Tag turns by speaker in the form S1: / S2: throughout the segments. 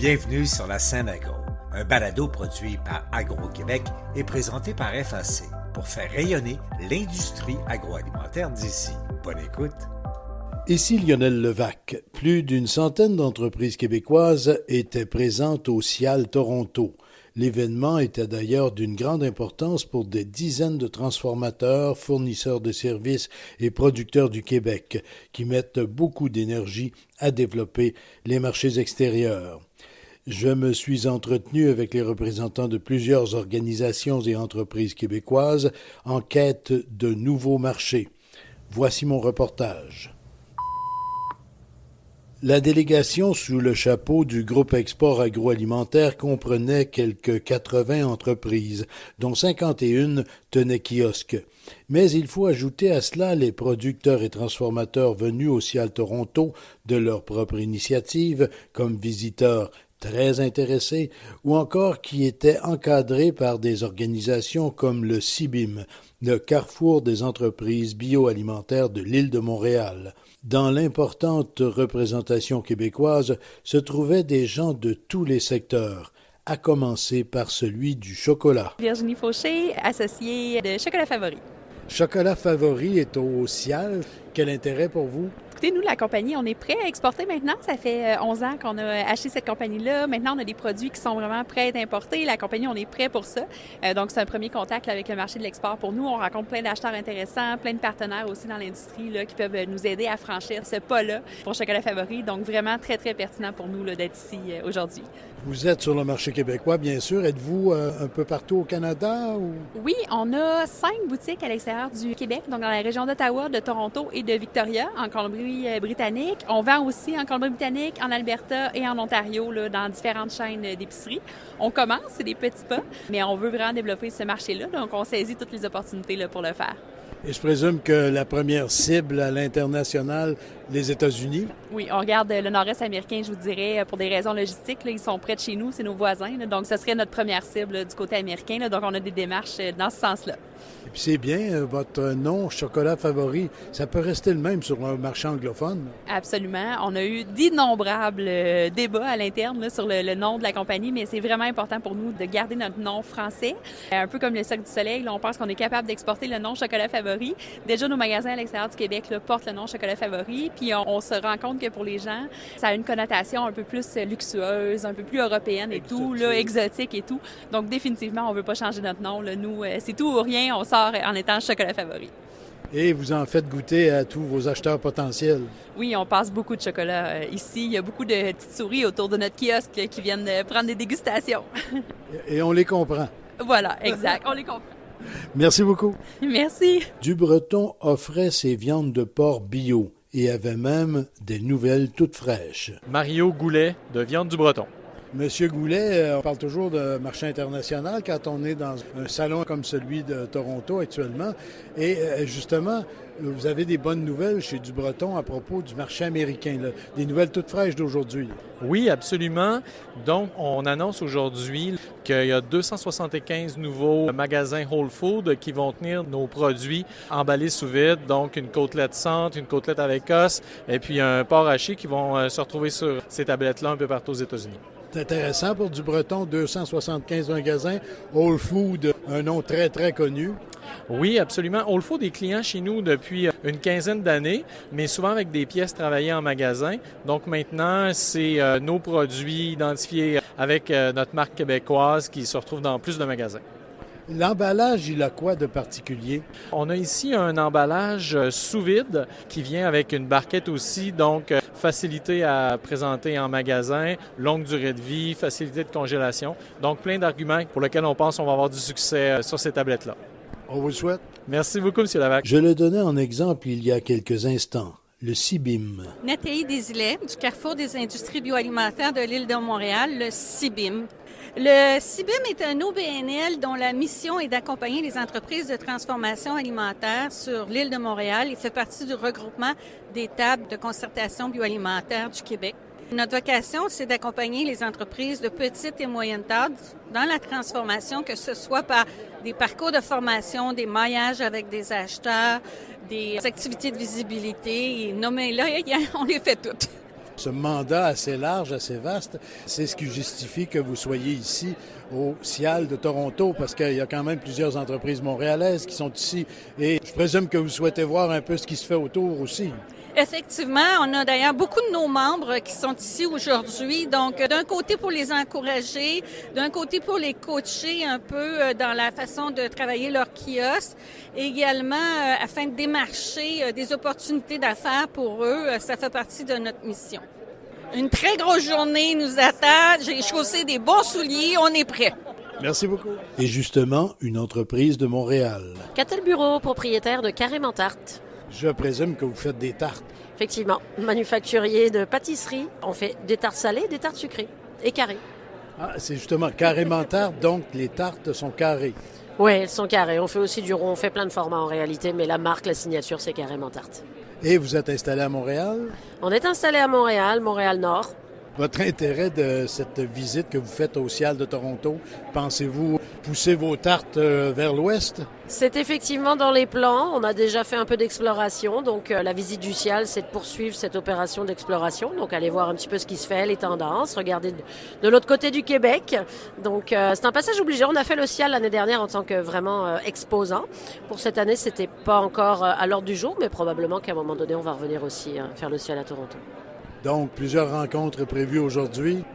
S1: Bienvenue sur la scène agro, un balado produit par Agro-Québec et présenté par FAC pour faire rayonner l'industrie agroalimentaire d'ici. Bonne écoute!
S2: Ici Lionel Levac. Plus d'une centaine d'entreprises québécoises étaient présentes au CIAL Toronto. L'événement était d'ailleurs d'une grande importance pour des dizaines de transformateurs, fournisseurs de services et producteurs du Québec qui mettent beaucoup d'énergie à développer les marchés extérieurs. Je me suis entretenu avec les représentants de plusieurs organisations et entreprises québécoises en quête de nouveaux marchés. Voici mon reportage. La délégation sous le chapeau du groupe Export agroalimentaire comprenait quelques 80 entreprises, dont 51 tenaient kiosque. Mais il faut ajouter à cela les producteurs et transformateurs venus au CIAL Toronto de leur propre initiative, comme visiteurs très intéressés, ou encore qui étaient encadrés par des organisations comme le CIBIM, le Carrefour des entreprises bioalimentaires de l'île de Montréal. Dans l'importante représentation québécoise se trouvaient des gens de tous les secteurs, à commencer par celui du chocolat.
S3: Virginie Fauché, associée de Chocolat Favori.
S2: Chocolat Favori est au CIAL. Quel intérêt pour vous?
S3: Écoutez, nous, la compagnie, on est prêt à exporter maintenant. Ça fait 11 ans qu'on a acheté cette compagnie-là. Maintenant, on a des produits qui sont vraiment prêts à être importés. La compagnie, on est prêt pour ça. Donc, c'est un premier contact là, avec le marché de l'export pour nous. On rencontre plein d'acheteurs intéressants, plein de partenaires aussi dans l'industrie là, qui peuvent nous aider à franchir ce pas-là pour Chocolat Favori. Donc, vraiment très, très pertinent pour nous là, d'être ici aujourd'hui.
S2: Vous êtes sur le marché québécois, bien sûr. Êtes-vous un peu partout au Canada? Ou...
S3: Oui, on a 5 boutiques à l'extérieur du Québec, donc dans la région d'Ottawa, de Toronto et de Victoria, en Colombie-Britannique. On vend aussi en Colombie-Britannique, en Alberta et en Ontario, là, dans différentes chaînes d'épicerie. On commence, c'est des petits pas, mais on veut vraiment développer ce marché-là, donc on saisit toutes les opportunités là, pour le faire.
S2: Et je présume que la première cible à l'international, les États-Unis?
S3: Oui, on regarde le nord-est américain, je vous dirais, pour des raisons logistiques. Là, ils sont près de chez nous, c'est nos voisins. Là, donc, ce serait notre première cible là, du côté américain. Là, donc, on a des démarches dans ce sens-là.
S2: Et puis c'est bien, votre nom, Chocolat Favori, ça peut rester le même sur un marché anglophone?
S3: Absolument. On a eu d'innombrables débats à l'interne là, sur le nom de la compagnie, mais c'est vraiment important pour nous de garder notre nom français. Un peu comme le Cercle du Soleil, là, on pense qu'on est capable d'exporter le nom Chocolat Favori. Déjà, nos magasins à l'extérieur du Québec là, portent le nom Chocolat Favori, puis on se rend compte que pour les gens, ça a une connotation un peu plus luxueuse, un peu plus européenne et exotique. Tout, là, exotique et tout. Donc, définitivement, on ne veut pas changer notre nom. Là. Nous, c'est tout ou rien, on sort en étant Chocolat Favori.
S2: Et vous en faites goûter à tous vos acheteurs potentiels?
S3: Oui, on passe beaucoup de chocolat ici. Il y a beaucoup de petites souris autour de notre kiosque qui viennent prendre des dégustations.
S2: Et on les comprend.
S3: Voilà, exact. On les comprend.
S2: Merci beaucoup.
S3: Merci.
S2: Dubreton offrait ses viandes de porc bio et avait même des nouvelles toutes fraîches.
S4: Mario Goulet de Viande du Breton.
S2: Monsieur Goulet, on parle toujours de marché international quand on est dans un salon comme celui de Toronto actuellement. Et justement, vous avez des bonnes nouvelles chez Dubreton à propos du marché américain, là, des nouvelles toutes fraîches d'aujourd'hui.
S4: Oui, absolument. Donc, on annonce aujourd'hui qu'il y a 275 nouveaux magasins Whole Foods qui vont tenir nos produits emballés sous vide. Donc, une côtelette centre, une côtelette avec os et puis un porc haché qui vont se retrouver sur ces tablettes-là un peu partout aux États-Unis.
S2: C'est intéressant pour Dubreton, 275 magasins, Whole Foods, un nom très, très connu.
S4: Oui, absolument. Whole Foods est client chez nous depuis une quinzaine d'années, mais souvent avec des pièces travaillées en magasin. Donc maintenant, c'est nos produits identifiés avec notre marque québécoise qui se retrouvent dans plus de magasins.
S2: L'emballage, il a quoi de particulier?
S4: On a ici un emballage sous vide qui vient avec une barquette aussi, donc facilité à présenter en magasin, longue durée de vie, facilité de congélation. Donc plein d'arguments pour lesquels on pense qu'on va avoir du succès sur ces tablettes-là.
S2: On vous le souhaite.
S4: Merci beaucoup, M. Lavac.
S2: Je le donnais en exemple il y a quelques instants. Le CIBIM.
S5: Nathalie Desilets, du Carrefour des industries bioalimentaires de l'île de Montréal, le CIBIM. Le CIBIM est un OBNL dont la mission est d'accompagner les entreprises de transformation alimentaire sur l'île de Montréal. Il fait partie du regroupement des tables de concertation bioalimentaire du Québec. Notre vocation, c'est d'accompagner les entreprises de petite et moyenne taille dans la transformation, que ce soit par des parcours de formation, des maillages avec des acheteurs, des activités de visibilité. Et nommez-là, on les fait toutes.
S2: ce mandat assez large, assez vaste, c'est ce qui justifie que vous soyez ici au CIAL de Toronto, parce qu'il y a quand même plusieurs entreprises montréalaises qui sont ici. Et je présume que vous souhaitez voir un peu ce qui se fait autour aussi.
S5: Effectivement, on a d'ailleurs beaucoup de nos membres qui sont ici aujourd'hui. Donc, d'un côté pour les encourager, d'un côté pour les coacher un peu dans la façon de travailler leur kiosque, et également afin de démarcher des opportunités d'affaires pour eux. Ça fait partie de notre mission. Une très grosse journée nous attend. J'ai chaussé des bons souliers. On est prêts.
S2: Merci beaucoup. Et justement, une entreprise de Montréal.
S6: Catel Bureau, propriétaire de Carrément Tarte.
S2: Je présume que vous faites des tartes.
S6: Effectivement, manufacturier de pâtisserie. On fait des tartes salées, des tartes sucrées et carrées.
S2: Ah, c'est justement Carrément Tarte, donc les tartes sont carrées.
S6: Oui, elles sont carrées. On fait aussi du rond, on fait plein de formats en réalité, mais la marque, la signature, c'est Carrément Tarte.
S2: Et vous êtes installé à Montréal?
S6: On est installé à Montréal, Montréal-Nord.
S2: Votre intérêt de cette visite que vous faites au CIAL de Toronto, pensez-vous pousser vos tartes vers l'ouest?
S6: C'est effectivement dans les plans. On a déjà fait un peu d'exploration. Donc, la visite du CIAL, c'est de poursuivre cette opération d'exploration. Donc, aller voir un petit peu ce qui se fait, les tendances, regarder de l'autre côté du Québec. Donc, c'est un passage obligé. On a fait le CIAL l'année dernière en tant que vraiment exposant. Pour cette année, c'était pas encore à l'ordre du jour, mais probablement qu'à un moment donné, on va revenir aussi faire le CIAL à Toronto.
S2: Donc, plusieurs rencontres prévues aujourd'hui.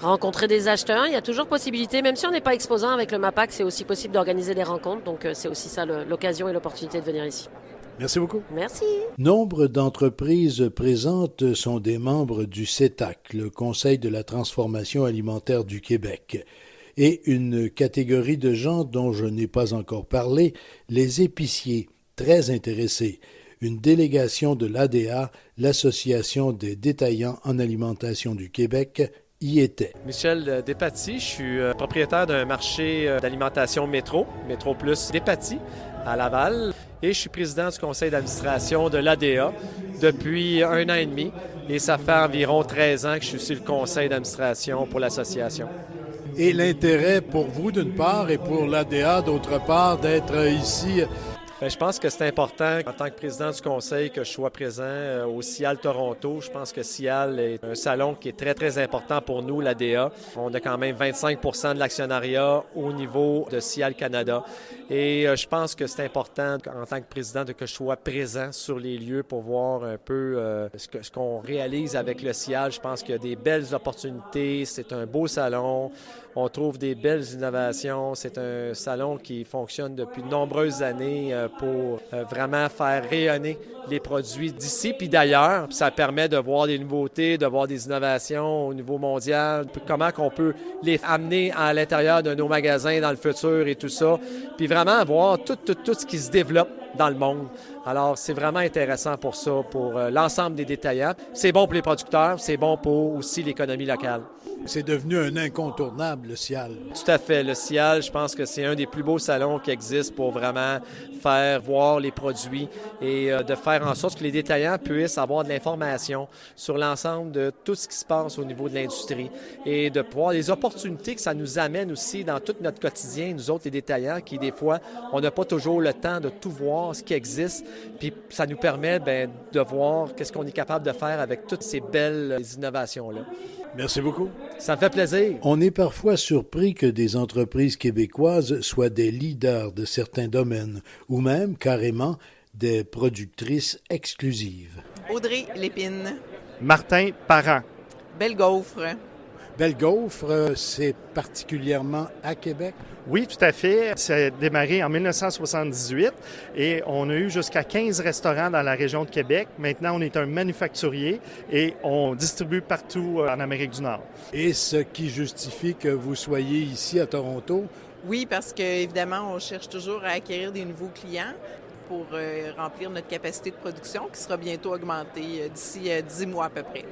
S6: Rencontrer des acheteurs, il y a toujours possibilité, même si on n'est pas exposant avec le MAPAC, c'est aussi possible d'organiser des rencontres. Donc, c'est aussi ça l'occasion et l'opportunité de venir ici.
S2: Merci beaucoup.
S6: Merci.
S2: Nombre d'entreprises présentes sont des membres du CETAC, le Conseil de la transformation alimentaire du Québec. Et une catégorie de gens dont je n'ai pas encore parlé, les épiciers, très intéressés. Une délégation de l'ADA, l'Association des détaillants en alimentation du Québec, y était.
S7: Michel Despatie, je suis propriétaire d'un marché d'alimentation Métro Plus Despatie à Laval, et je suis président du conseil d'administration de l'ADA depuis 1 an et demi, et ça fait environ 13 ans que je suis sur le conseil d'administration pour l'association.
S2: Et l'intérêt pour vous d'une part et pour l'ADA d'autre part d'être ici?
S7: Bien, je pense que c'est important, en tant que président du conseil, que je sois présent au CIAL Toronto. Je pense que CIAL est un salon qui est très, très important pour nous, l'ADA. On a quand même 25 % de l'actionnariat au niveau de CIAL Canada. Et je pense que c'est important, en tant que président, que je sois présent sur les lieux pour voir un peu ce qu'on réalise avec le CIAL. Je pense qu'il y a des belles opportunités. C'est un beau salon. On trouve des belles innovations. C'est un salon qui fonctionne depuis de nombreuses années pour vraiment faire rayonner les produits d'ici puis d'ailleurs. Puis ça permet de voir des nouveautés, de voir des innovations au niveau mondial, comment qu'on peut les amener à l'intérieur de nos magasins dans le futur et tout ça. Puis vraiment voir tout ce qui se développe dans le monde. Alors, c'est vraiment intéressant pour ça, pour l'ensemble des détaillants. C'est bon pour les producteurs, c'est bon pour aussi l'économie locale.
S2: C'est devenu un incontournable, le CIAL.
S7: Tout à fait. Le CIAL, je pense que c'est un des plus beaux salons qui existent pour vraiment faire voir les produits et de faire en sorte que les détaillants puissent avoir de l'information sur l'ensemble de tout ce qui se passe au niveau de l'industrie et de voir les opportunités que ça nous amène aussi dans tout notre quotidien, nous autres les détaillants, qui des fois, on n'a pas toujours le temps de tout voir, ce qui existe, puis ça nous permet de voir qu'est-ce qu'on est capable de faire avec toutes ces belles innovations-là.
S2: Merci beaucoup.
S7: Ça me fait plaisir.
S2: On est parfois surpris que des entreprises québécoises soient des leaders de certains domaines, ou même, carrément, des productrices exclusives.
S8: Audrey Lépine.
S9: Martin Parent.
S8: Belle Gaufre.
S2: Belle Gaufre, c'est particulièrement à Québec?
S9: Oui, tout à fait. Ça a démarré en 1978 et on a eu jusqu'à 15 restaurants dans la région de Québec. Maintenant, on est un manufacturier et on distribue partout en Amérique du Nord.
S2: Et ce qui justifie que vous soyez ici à Toronto?
S8: Oui, parce qu'évidemment, on cherche toujours à acquérir des nouveaux clients pour remplir notre capacité de production qui sera bientôt augmentée d'ici 10 mois à peu près.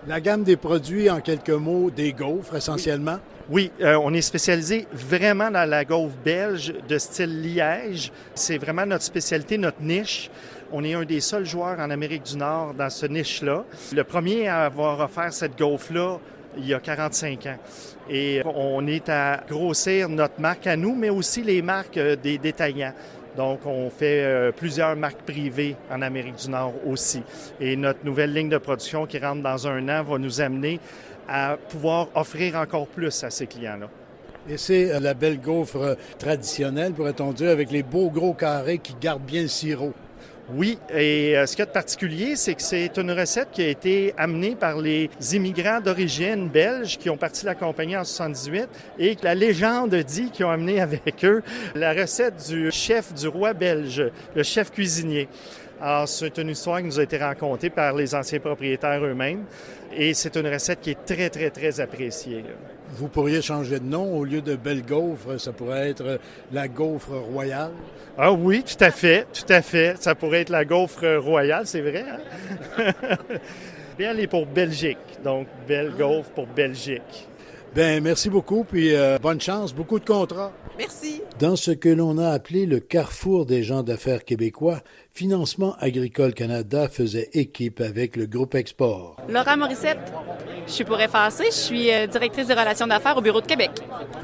S2: La gamme des produits, en quelques mots, des gaufres essentiellement?
S9: Oui, on est spécialisé vraiment dans la gaufre belge de style Liège. C'est vraiment notre spécialité, notre niche. On est un des seuls joueurs en Amérique du Nord dans ce niche-là. Le premier à avoir offert cette gaufre-là, il y a 45 ans. Et on est à grossir notre marque à nous, mais aussi les marques des détaillants. Donc, on fait plusieurs marques privées en Amérique du Nord aussi. Et notre nouvelle ligne de production qui rentre dans un an va nous amener à pouvoir offrir encore plus à ces clients-là.
S2: Et c'est la belle gaufre traditionnelle, pourrait-on dire, avec les beaux gros carrés qui gardent bien le sirop.
S9: Oui, et ce qu'il y a de particulier, c'est que c'est une recette qui a été amenée par les immigrants d'origine belge qui ont parti la compagnie en 78 et que la légende dit qu'ils ont amené avec eux la recette du chef du roi belge, le chef cuisinier. Alors, c'est une histoire qui nous a été racontée par les anciens propriétaires eux-mêmes et c'est une recette qui est très, très, très appréciée.
S2: Vous pourriez changer de nom. Au lieu de belle gaufre, ça pourrait être la gaufre royale.
S9: Ah oui, tout à fait, tout à fait. Ça pourrait être la gaufre royale, c'est vrai. Hein? Bien, elle est pour Belgique, donc belle gaufre pour Belgique.
S2: Bien, merci beaucoup, puis bonne chance, beaucoup de contrats.
S8: Merci.
S2: Dans ce que l'on a appelé le carrefour des gens d'affaires québécois, Financement Agricole Canada faisait équipe avec le groupe Export.
S10: Laura Morissette, je suis pour FAC, je suis directrice des relations d'affaires au bureau de Québec.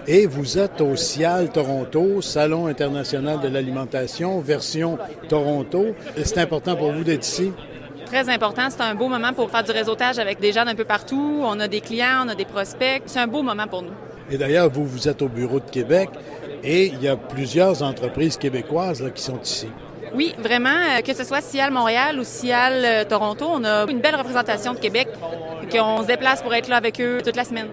S2: Et vous êtes au CIAL Toronto, Salon international de l'alimentation, version Toronto. C'est important pour vous d'être ici?
S10: Très important, c'est un beau moment pour faire du réseautage avec des gens d'un peu partout. On a des clients, on a des prospects. C'est un beau moment pour nous.
S2: Et d'ailleurs, vous êtes au bureau de Québec et il y a plusieurs entreprises québécoises là, qui sont ici.
S10: Oui, vraiment, que ce soit CIAL Montréal ou CIAL Toronto, on a une belle représentation de Québec, qu'on se déplace pour être là avec eux toute la semaine.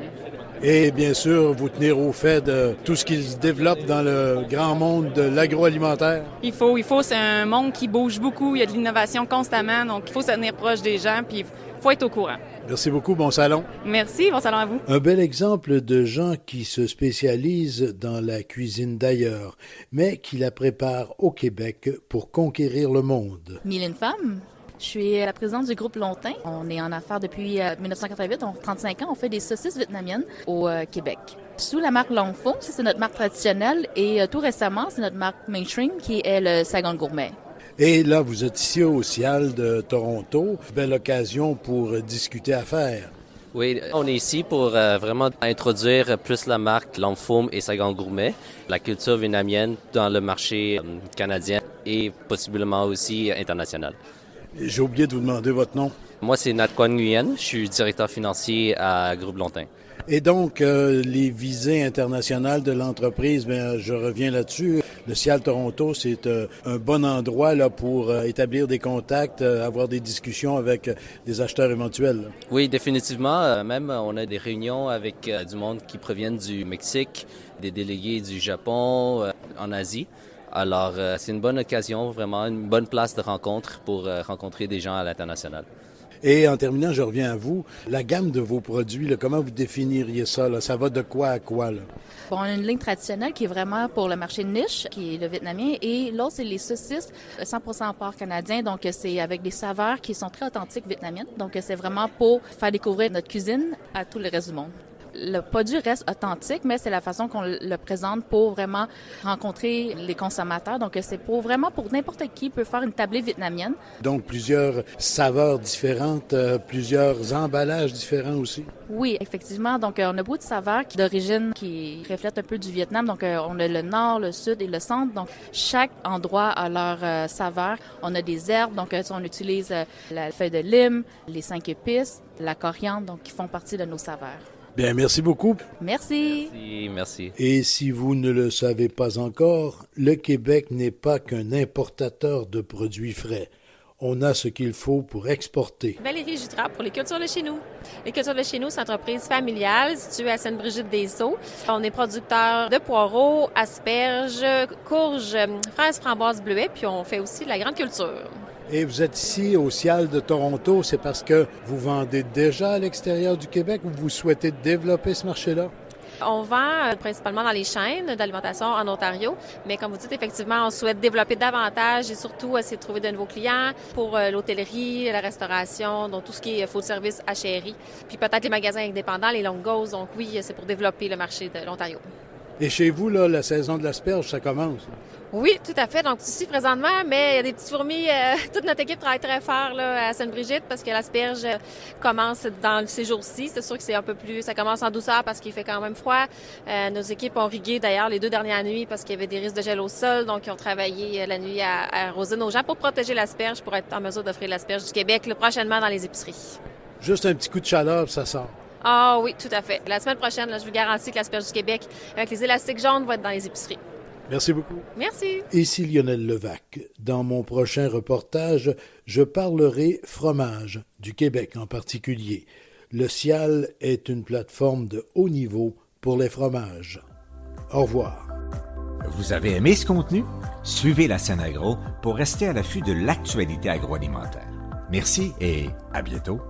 S2: Et bien sûr, vous tenir au fait de tout ce qui se développe dans le grand monde de l'agroalimentaire.
S10: Il faut, c'est un monde qui bouge beaucoup, il y a de l'innovation constamment, donc il faut se tenir proche des gens, puis il faut être au courant.
S2: Merci beaucoup, bon salon.
S10: Merci, bon salon à vous.
S2: Un bel exemple de gens qui se spécialisent dans la cuisine d'ailleurs, mais qui la préparent au Québec pour conquérir le monde.
S11: Mylène Femme. Je suis la présidente du groupe Lontin. On est en affaires depuis 1988, on a 35 ans. On fait des saucisses vietnamiennes au Québec. Sous la marque Long Pho, c'est notre marque traditionnelle et tout récemment, c'est notre marque mainstream qui est le Saigon Gourmet.
S2: Et là, vous êtes ici au CIAL de Toronto. Belle occasion pour discuter affaires.
S12: Oui, on est ici pour vraiment introduire plus la marque Long Pho et Saigon Gourmet, la culture vietnamienne dans le marché canadien et possiblement aussi international.
S2: J'ai oublié de vous demander votre nom.
S12: Moi, c'est Nat Quan Nguyen. Je suis directeur financier à Groupe Lontin.
S2: Et donc, les visées internationales de l'entreprise, bien, je reviens là-dessus. Le CIAL Toronto, c'est un bon endroit là, pour établir des contacts, avoir des discussions avec des acheteurs éventuels.
S12: Oui, définitivement. Même, on a des réunions avec du monde qui proviennent du Mexique, des délégués du Japon, en Asie. Alors, c'est une bonne occasion, vraiment une bonne place de rencontre pour rencontrer des gens à l'international.
S2: Et en terminant, je reviens à vous. La gamme de vos produits, là, comment vous définiriez ça? Là? Ça va de quoi à quoi? Là?
S11: Bon, on a une ligne traditionnelle qui est vraiment pour le marché de niche, qui est le vietnamien. Et l'autre, c'est les saucisses 100% porc canadien. Donc, c'est avec des saveurs qui sont très authentiques vietnamiennes. Donc, c'est vraiment pour faire découvrir notre cuisine à tout le reste du monde. Le produit reste authentique, mais c'est la façon qu'on le présente pour vraiment rencontrer les consommateurs. Donc, c'est vraiment pour n'importe qui peut faire une tablée vietnamienne.
S2: Donc, plusieurs saveurs différentes, plusieurs emballages différents aussi.
S11: Oui, effectivement. Donc, on a beaucoup de saveurs d'origine qui reflètent un peu du Vietnam. Donc, on a le nord, le sud et le centre. Donc, chaque endroit a leur saveur. On a des herbes. Donc, on utilise la feuille de lime, les 5 épices, la coriandre, donc qui font partie de nos saveurs.
S2: Bien, merci beaucoup.
S11: Merci.
S12: Merci.
S2: Et si vous ne le savez pas encore, le Québec n'est pas qu'un importateur de produits frais. On a ce qu'il faut pour exporter.
S13: Valérie Jutras pour les Cultures de chez nous. Les Cultures de chez nous, c'est une entreprise familiale située à Sainte-Brigitte-des-Eaux. On est producteur de poireaux, asperges, courges, fraises, framboises, bleuets, puis on fait aussi de la grande culture.
S2: Et vous êtes ici au CIAL de Toronto, c'est parce que vous vendez déjà à l'extérieur du Québec ou vous souhaitez développer ce marché-là?
S13: On vend principalement dans les chaînes d'alimentation en Ontario, mais comme vous dites, effectivement, on souhaite développer davantage et surtout essayer de trouver de nouveaux clients pour l'hôtellerie, la restauration, donc tout ce qui est food service HRI, puis peut-être les magasins indépendants, les long goes. Donc oui, c'est pour développer le marché de l'Ontario.
S2: Et chez vous, là, la saison de l'asperge, ça commence?
S13: Oui, tout à fait. Donc, ici, présentement, mais il y a des petites fourmis. Toute notre équipe travaille très fort là, à Sainte-Brigitte parce que l'asperge commence dans ces jours-ci. C'est sûr que c'est un peu plus... Ça commence en douceur parce qu'il fait quand même froid. Nos équipes ont rigué, d'ailleurs, les 2 dernières nuits parce qu'il y avait des risques de gel au sol. Donc, ils ont travaillé la nuit à arroser nos gens pour protéger l'asperge, pour être en mesure d'offrir l'asperge du Québec là, prochainement dans les épiceries.
S2: Juste un petit coup de chaleur, ça sort.
S13: Ah oui, tout à fait. La semaine prochaine, là, je vous garantis que l'asperge du Québec, avec les élastiques jaunes, va être dans les épiceries.
S2: Merci beaucoup.
S13: Merci.
S2: Ici Lionel Levac. Dans mon prochain reportage, je parlerai fromage, du Québec en particulier. Le Cial est une plateforme de haut niveau pour les fromages. Au revoir.
S1: Vous avez aimé ce contenu? Suivez la Scène Agro pour rester à l'affût de l'actualité agroalimentaire. Merci et à bientôt.